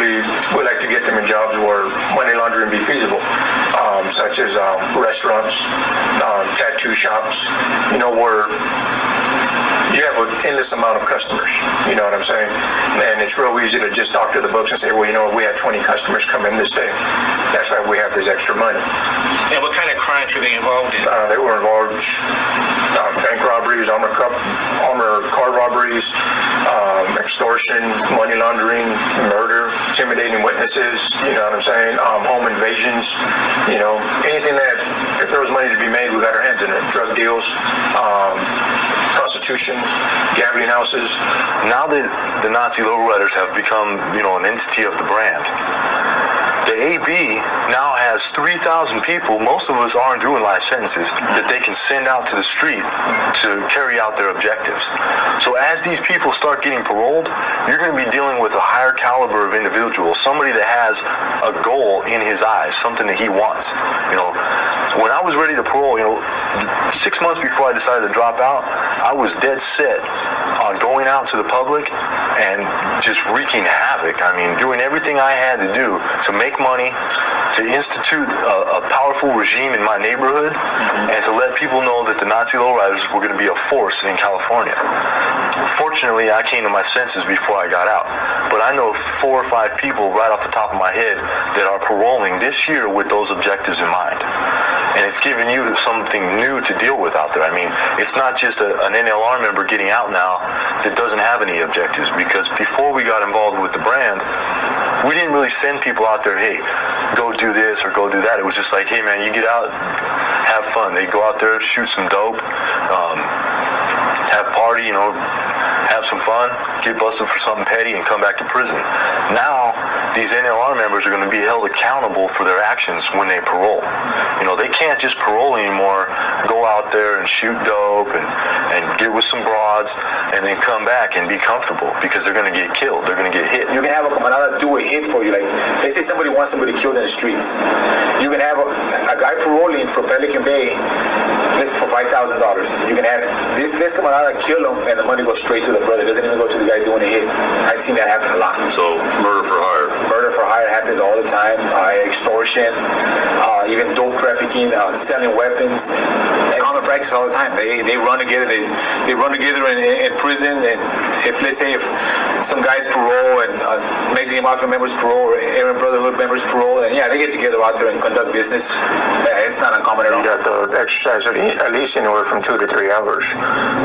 preferably, we like to get them in jobs where money laundering be feasible, such as restaurants, tattoo shops, where you have an endless amount of customers, you know what I'm saying? And it's real easy to just doctor the books and say, well, we had 20 customers come in this day. That's why we have this extra money. And what kind of crimes were they involved in? They were involved bank robberies, armored car robberies, extortion, money laundering, murder, intimidating witnesses, you know what I'm saying? Home invasions, anything that, if there was money to be made, we got our hands in it. Drug deals, prostitution, gambling houses. Now that the Nazi lowriders have become, an entity of the brand, the AB now has 3,000 people, most of us aren't doing life sentences, that they can send out to the street to carry out their objectives. So as these people start getting paroled, you're going to be dealing with a higher caliber of individual, somebody that has a goal in his eyes, something that he wants. When I was ready to parole, 6 months before I decided to drop out, I was dead set on going out to the public and just wreaking havoc. I mean, doing everything I had to do to make money, to institute a powerful regime in my neighborhood, and to let people know that the Nazi lowriders were going to be a force in California. Fortunately, I came to my senses before I got out. But I know 4 or 5 people right off the top of my head that are paroling this year with those objectives in mind. And it's given you something new to deal with out there. I mean, it's not just an NLR member getting out now that doesn't have any objectives, because before we got involved with the brand, we didn't really send people out there, hey, go do this or go do that. It was just like, hey man, you get out, have fun. They go out there, shoot some dope, have party, have some fun, get busted for something petty, and come back to prison. Now, these NLR members are going to be held accountable for their actions when they parole. They can't just parole anymore, go out there and shoot dope and get with some broads and then come back and be comfortable, because they're going to get killed. They're going to get hit. You can have a camarada do a hit for you. Like, let's say somebody wants somebody killed in the streets. You can have a guy paroling for Pelican Bay for $5,000. You can have this camarada kill him, and the money goes straight to the brother. It doesn't even go to the guy doing a hit. I've seen that happen a lot. So murder for hire. Murder for hire happens all the time. Extortion, even dope trafficking, selling weapons. It's common practice all the time. They run together. They run together in prison. And if, let's say, if some guys parole and Mexican Mafia members parole or Aryan Brotherhood members parole, and they get together out there and conduct business. It's not uncommon at all. You got to exercise at least anywhere from 2 to 3 hours.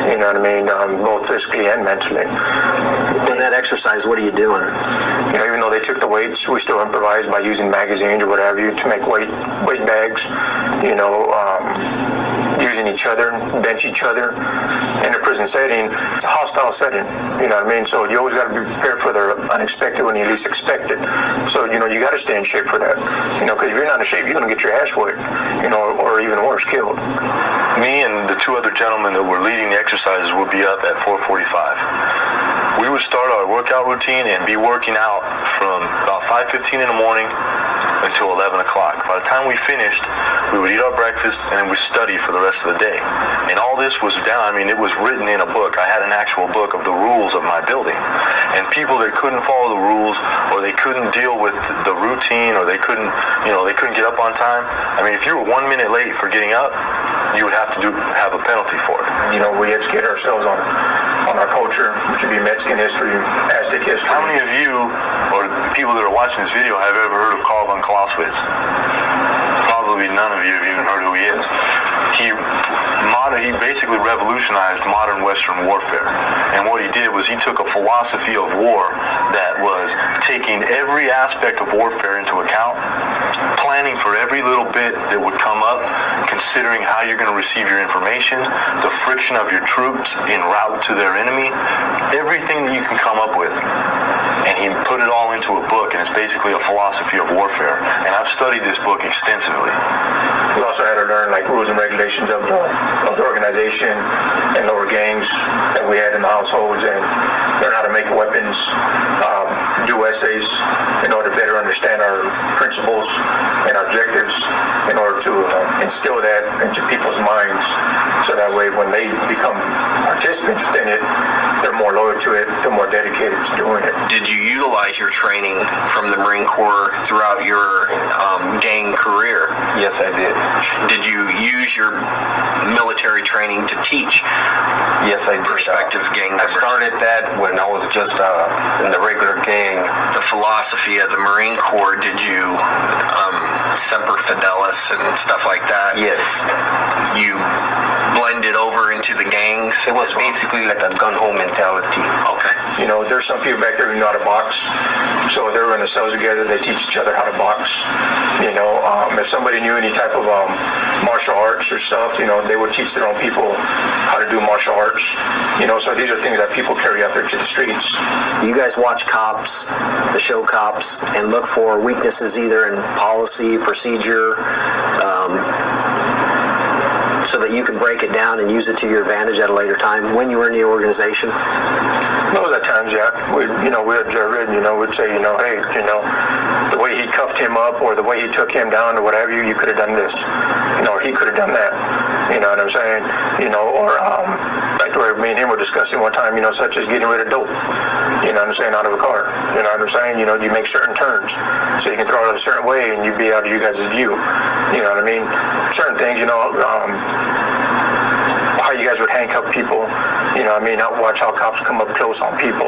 You know what I mean? Both physically and mentally. In that exercise, what are you doing? Even though they took the weights, we still improvised by using magazines or what have you to make weight bags. Using each other, bench each other. In a prison setting, it's a hostile setting. You know what I mean? So you always got to be prepared for the unexpected when you least expect it. So you got to stay in shape for that. Because if you're not in shape, you're going to get your ass whipped. Or even worse, killed. Me and the 2 other gentlemen that were leading the exercises would be up at 4:45. We would start our workout routine and be working out from about 5:15 in the morning until 11 o'clock. By the time we finished, we would eat our breakfast and then we'd study for the rest of the day. And all this was down, it was written in a book. I had an actual book of the rules of my building. And people that couldn't follow the rules, or they couldn't deal with the routine, or they couldn't get up on time. If you were 1 minute late for getting up, you would have to have a penalty for it. We educate ourselves on our culture, which would be Mexican history, Aztec history. How many of you, or people that are watching this video, have ever heard of Karl von Clausewitz? Probably none of you have even heard who he is. He basically revolutionized modern Western warfare. And what he did was he took a philosophy of war that was taking every aspect of warfare into account, planning for every little bit that would come up, considering how you're going to receive your information, the friction of your troops en route to their enemy, everything that you can come up with. And he put it all into a book, and it's basically a philosophy of warfare. And I've studied this book extensively. We also had to learn rules and regulations of the organization and lower gangs that we had in the households, and learn how to make weapons, do essays in order to better understand our principles and objectives in order to instill that into people's minds so that way when they become participants within it, they're more loyal to it, they're more dedicated to doing it. Did you utilize your training from the Marine Corps throughout your gang career? Yes, I did. Did you use your military training to teach Yes, I did. prospective gang I members? started that when I was just in the regular gang. The philosophy of the Marine Corps, did you semper fidelis and stuff like that? Yes. You blended over into the gangs? It was as well? basically like a gun-ho mentality. Okay. You know, there's some people back there who know how to box. So they're in the cells together, they teach each other how to box. You know, if somebody knew any type of martial arts or stuff, you know, they would teach their own people how to do martial arts. You know, so these are things that people carry out there to the streets. You guys watch Cops, the show Cops, and look for weaknesses either in policy, procedure, so that you can break it down and use it to your advantage at a later time when you were in the organization? Those at times, yeah. We'd observe it and, we'd say, hey, the way he cuffed him up or the way he took him down or whatever, you could have done this. Or he could have done that. You know what I'm saying? Or like the way me and him were discussing one time, such as getting rid of dope. You know what I'm saying? Out of a car. You know what I'm saying? You make certain turns so you can throw it a certain way and you'd be out of you guys' view. You know what I mean? Certain things, how you guys would handcuff people, watch how cops come up close on people,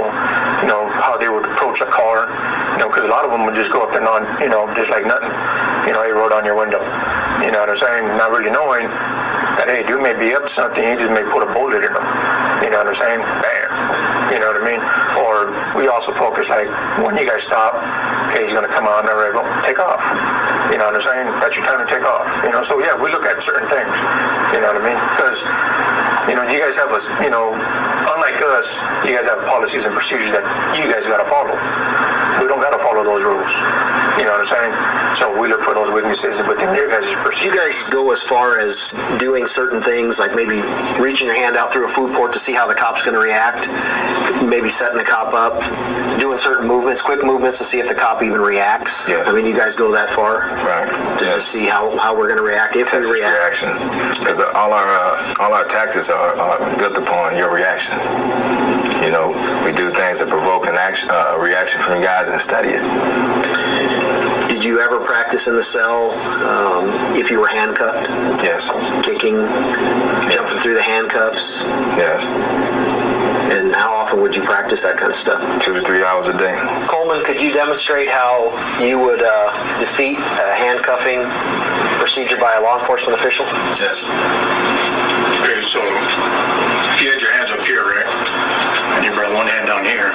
how they would approach a car, because a lot of them would just go up there just like nothing, hey, roll down your window, you know what I'm saying, not really knowing that, hey, dude may be up to something, he just may put a bullet in them, you know what I'm saying, bam, you know what I mean, or we also focus like, when you guys stop, okay, he's going to come on there, go, take off, you know what I'm saying, that's your time to take off, so yeah, we look at certain things, you know what I mean, because, you guys have us, unlike us, you guys have policies and procedures that you guys got to follow. We don't got to follow those rules. You know what I'm saying? So we look for those weaknesses within your guys' Do procedures. you guys go as far as doing certain things, like maybe reaching your hand out through a food port to see how the cop's going to react, maybe setting the cop up, doing certain movements, quick movements to see if the cop even reacts? Yes. I mean, you guys go that far? Right. Just to see how we're going to react, if Test we react? reaction, because all our tactics are built upon your reaction. We do things that provoke a reaction from you guys and study it. Did you ever practice in the cell if you were handcuffed? Yes. Kicking, jumping through the handcuffs? Yes. And how often would you practice that kind of stuff? 2 to 3 hours a day. Coleman, could you demonstrate how you would defeat a handcuffing procedure by a law enforcement official? Yes. Okay, so if you had your hands up here, right, and you brought one hand down here,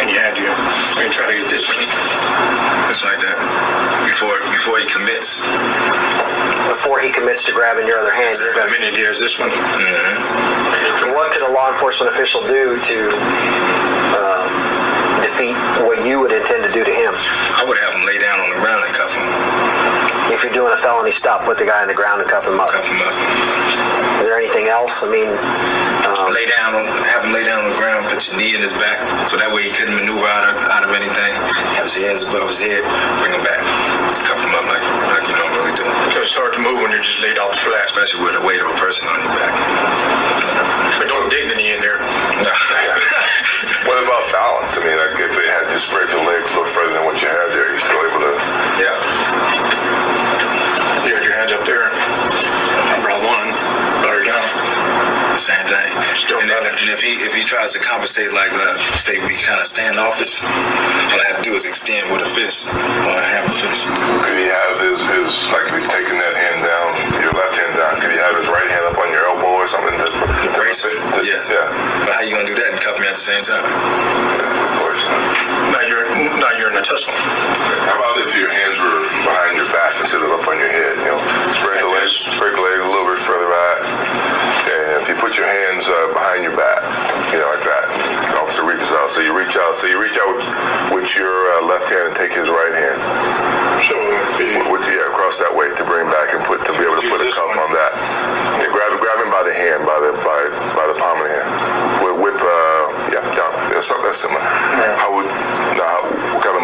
and you try to get this just like that before he commits. Before he commits to grabbing your other hand, you're The minute he hears this one. So what could a law enforcement official do to defeat what you would intend to do to him? I would have him lay down on the ground and cuff him. If you're doing a felony stop, put the guy on the ground and cuff him up. Cuff him up. Is there anything else? I mean, Have him lay down on the ground, put your knee in his back, so that way he couldn't maneuver out of anything. Have his hands above his head, bring him back, cuff him up like you normally do. Because it's hard to move when you're just laid out flat, especially with the weight of a person on your back. But don't dig the knee in there. What about balance? I mean, like if they had you spread your legs a little further than what you had there, you're still able to. Yeah. You had your hands up there. I brought one, brought her down. Same thing. And if he tries to compensate, like say we kind of standoffish, all I have to do is extend with a fist or a hammer fist. Could he have his like if he's taking that hand down, your left hand down? Could he have his right hand up on your elbow or something? The brace? Yeah. But how you gonna do that and cuff me at the same time? Of course. Now you're in a tussle. How about if your hands were behind your back instead of up on your head? Spread the legs a little bit further out, and if you put your hands behind your back, like that, the officer reaches out. So you reach out with your left hand and take his right hand. So Across that way to bring back and to be able to put a cuff on that. Yeah, grab him by the hand, by the palm of the hand. With down. Something that's similar. What kind of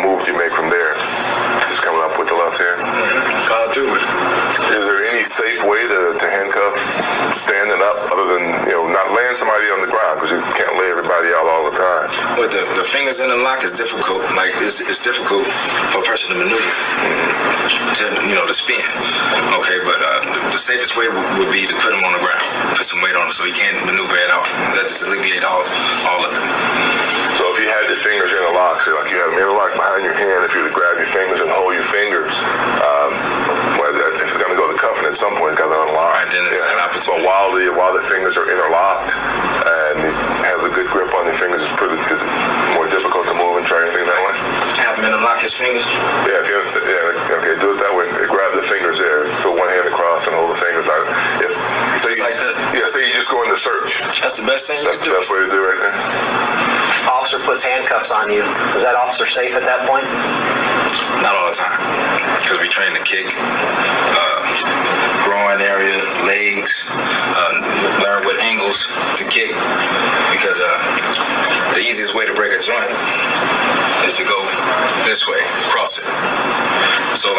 find somebody on the ground because you can't lay everybody out all the time. But the fingers in the lock is difficult. Like it's difficult for a person to maneuver, to spin. Okay, but the safest way would be to put him on the ground, put some weight on him so he can't maneuver it out. That just alleviate all of it. So if you had your fingers in a lock, say like you had them in a lock behind your hand, if you were to grab your fingers and hold your fingers, if it's going to go to cuffing at some point, it's got to unlock. Right, then it's an opportunity. But while the fingers are interlocked and it has a good grip on your fingers, it's more difficult to move and try anything that way. Have him interlock his fingers. Yeah, if you okay, do it that way. Grab the fingers there, put one hand across and hold the fingers out. Say you just go into search. That's the best thing you That's can the do. best way to do it right there. Officer puts handcuffs on you. Is that officer safe at that point? Not all the time, because we train to kick, groin area, legs, learn what angles to kick, because the easiest way to break a joint is to go this way, cross it. So